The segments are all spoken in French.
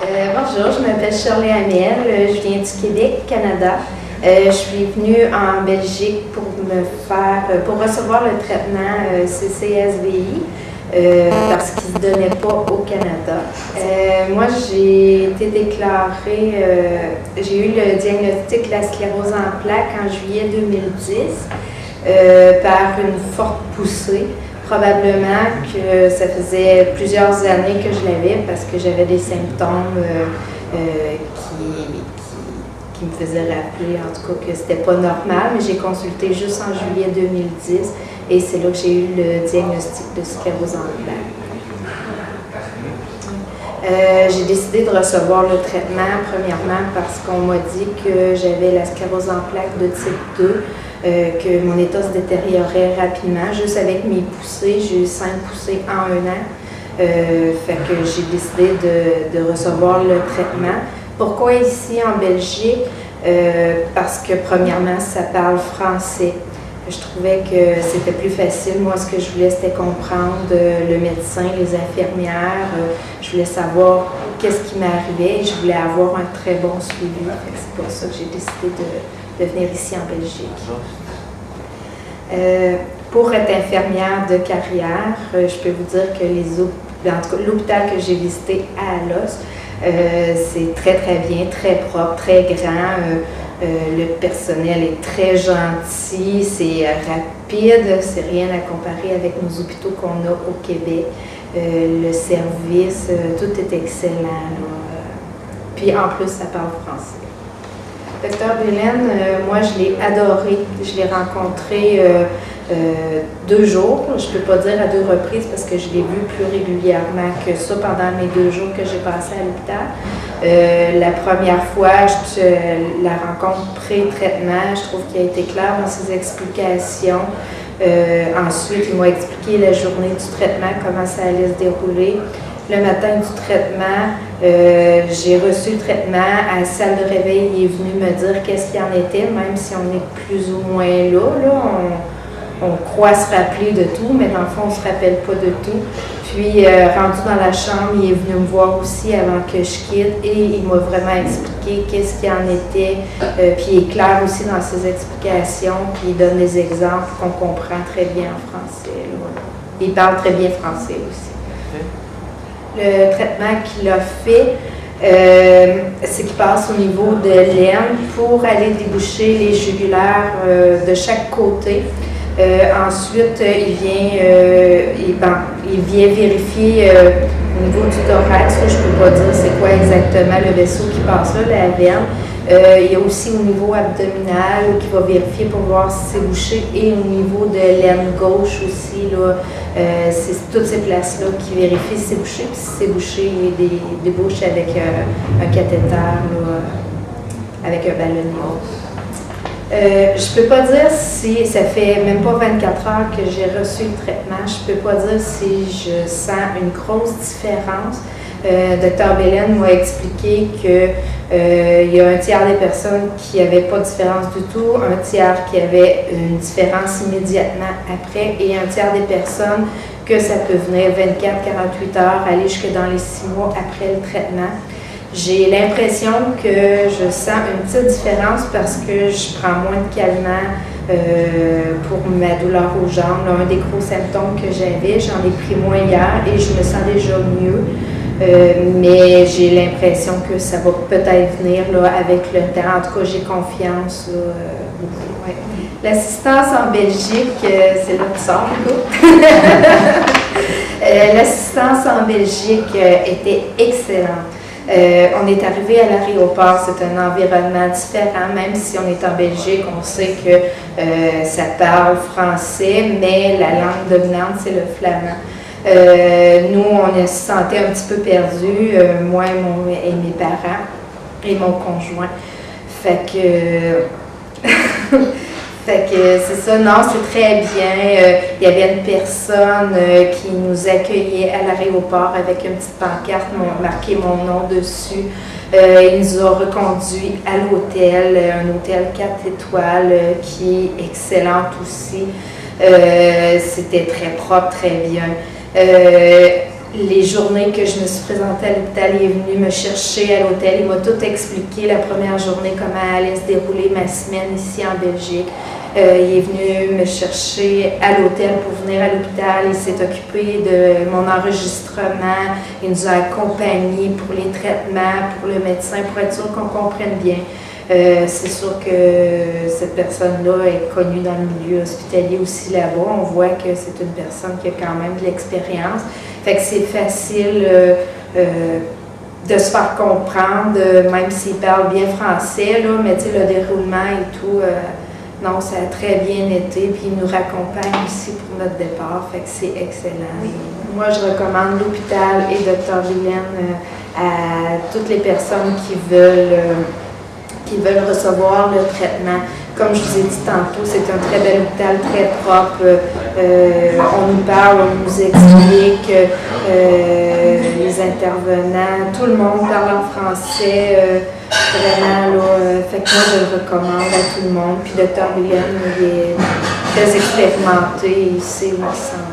Bonjour, je m'appelle Shirley Hamel, je viens du Québec, Canada. Je suis venue en Belgique pour recevoir le traitement CCSVI parce qu'il ne se donnait pas au Canada. Moi, j'ai été déclarée, j'ai eu le diagnostic de la sclérose en plaques en juillet 2010 par une forte poussée. Probablement que ça faisait plusieurs années que je l'avais parce que j'avais des symptômes qui me faisaient rappeler, en tout cas, que c'était pas normal, mais j'ai consulté juste en juillet 2010 et c'est là que j'ai eu le diagnostic de sclérose en plaques. J'ai décidé de recevoir le traitement, premièrement, parce qu'on m'a dit que j'avais la sclérose en plaques de type 2, que mon état se détériorait rapidement. Juste avec mes poussées, j'ai eu 5 poussées en 1 an. Fait que j'ai décidé de recevoir le traitement. Pourquoi ici en Belgique? Parce que premièrement, ça parle français. Je trouvais que c'était plus facile. Moi, ce que je voulais, c'était comprendre le médecin, les infirmières. Je voulais savoir qu'est-ce qui m'arrivait et je voulais avoir un très bon suivi. C'est pour ça que j'ai décidé de venir ici en Belgique. Pour être infirmière de carrière, je peux vous dire que l'hôpital que j'ai visité à Alost, c'est très très bien, très propre, très grand. Le personnel est très gentil, c'est rapide, c'est rien à comparer avec nos hôpitaux qu'on a au Québec. Le service, tout est excellent. Puis en plus, ça parle français. Dr. Belen, moi je l'ai adoré. Je l'ai rencontré 2 jours. Je ne peux pas dire à 2 reprises parce que je l'ai vu plus régulièrement que ça pendant mes 2 jours que j'ai passé à l'hôpital. La première fois, la rencontre pré-traitement, je trouve qu'il a été clair dans ses explications. Ensuite, il m'a expliqué la journée du traitement, comment ça allait se dérouler. Le matin du traitement, j'ai reçu le traitement. À la salle de réveil, il est venu me dire qu'est-ce qu'il en était, même si on est plus ou moins là. On croit se rappeler de tout, mais dans le fond, on ne se rappelle pas de tout. Puis, rendu dans la chambre, il est venu me voir aussi avant que je quitte et il m'a vraiment expliqué qu'est-ce qu'il en était. Puis, il est clair aussi dans ses explications, puis il donne des exemples qu'on comprend très bien en français. Là. Il parle très bien français aussi. Le traitement qu'il a fait, c'est qu'il passe au niveau de l'aine pour aller déboucher les jugulaires de chaque côté. Ensuite, il vient vérifier au niveau du thorax. Je ne peux pas dire c'est quoi exactement le vaisseau qui passe là, la veine. Il y a aussi au niveau abdominal qui va vérifier pour voir si c'est bouché et au niveau de l'aine gauche aussi. C'est toutes ces places-là qui vérifient si c'est bouché. Puis si c'est bouché, il débouche avec un cathéter, avec un ballonnet. Je ne peux pas dire si, ça fait même pas 24 heures que j'ai reçu le traitement, je ne peux pas dire si je sens une grosse différence. Dr. Belen m'a expliqué qu'il y a un tiers des personnes qui n'avaient pas de différence du tout, un tiers qui avait une différence immédiatement après et un tiers des personnes que ça peut venir 24-48 heures, aller jusque dans les 6 mois après le traitement. J'ai l'impression que je sens une petite différence parce que je prends moins de calmants pour ma douleur aux jambes. Là, un des gros symptômes que j'avais, j'en ai pris moins hier et je me sens déjà mieux. Mais j'ai l'impression que ça va peut-être venir là, avec le temps. En tout cas, j'ai confiance. Ouais. L'assistance en Belgique, c'est là que ça sort, l'assistance en Belgique était excellente. On est arrivé à l'aéroport, c'est un environnement différent, même si on est en Belgique, on sait que ça parle français, mais la langue dominante, c'est le flamand. Nous, on se sentait un petit peu perdus, moi et mes parents et mon conjoint. Fait que c'est ça, non, c'est très bien. Il y avait une personne qui nous accueillait à l'aéroport avec une petite pancarte marqué mon nom dessus. Il nous a reconduits à l'hôtel, un hôtel 4 étoiles qui est excellent aussi. C'était très propre, très bien. les journées que je me suis présentée à l'hôpital, il est venu me chercher à l'hôtel. Il m'a tout expliqué la première journée, comment allait se dérouler ma semaine ici en Belgique. Il est venu me chercher à l'hôtel pour venir à l'hôpital. Il s'est occupé de mon enregistrement. Il nous a accompagnés pour les traitements, pour le médecin, pour être sûr qu'on comprenne bien. C'est sûr que cette personne-là est connue dans le milieu hospitalier aussi là-bas. On voit que c'est une personne qui a quand même de l'expérience. Fait que c'est facile de se faire comprendre, même s'il parle bien français, là, mais tu sais, le déroulement et tout, non, ça a très bien été. Puis il nous raccompagne aussi pour notre départ. Fait que c'est excellent. Moi, je recommande l'hôpital et Dr. Vilaine à toutes les personnes qui veulent recevoir le traitement. Comme je vous ai dit tantôt, c'est un très bel hôpital, très propre. On nous parle, on nous explique, les intervenants, tout le monde parle en français. Vraiment, là, fait que moi, je le recommande à tout le monde. Puis Dr. Vilaine, il est très expérimenté, il sait où il s'en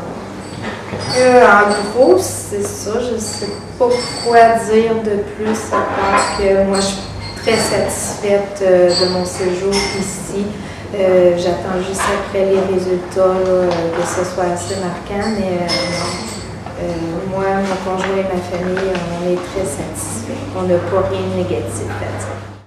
va. En gros, c'est ça. Je ne sais pas quoi dire de plus, à part que moi, je suis très satisfaite de mon séjour ici. J'attends juste après les résultats, là, que ce soit assez marquant, mais moi, mon conjoint et ma famille, on est très satisfaits. On n'a pas rien de négatif à dire.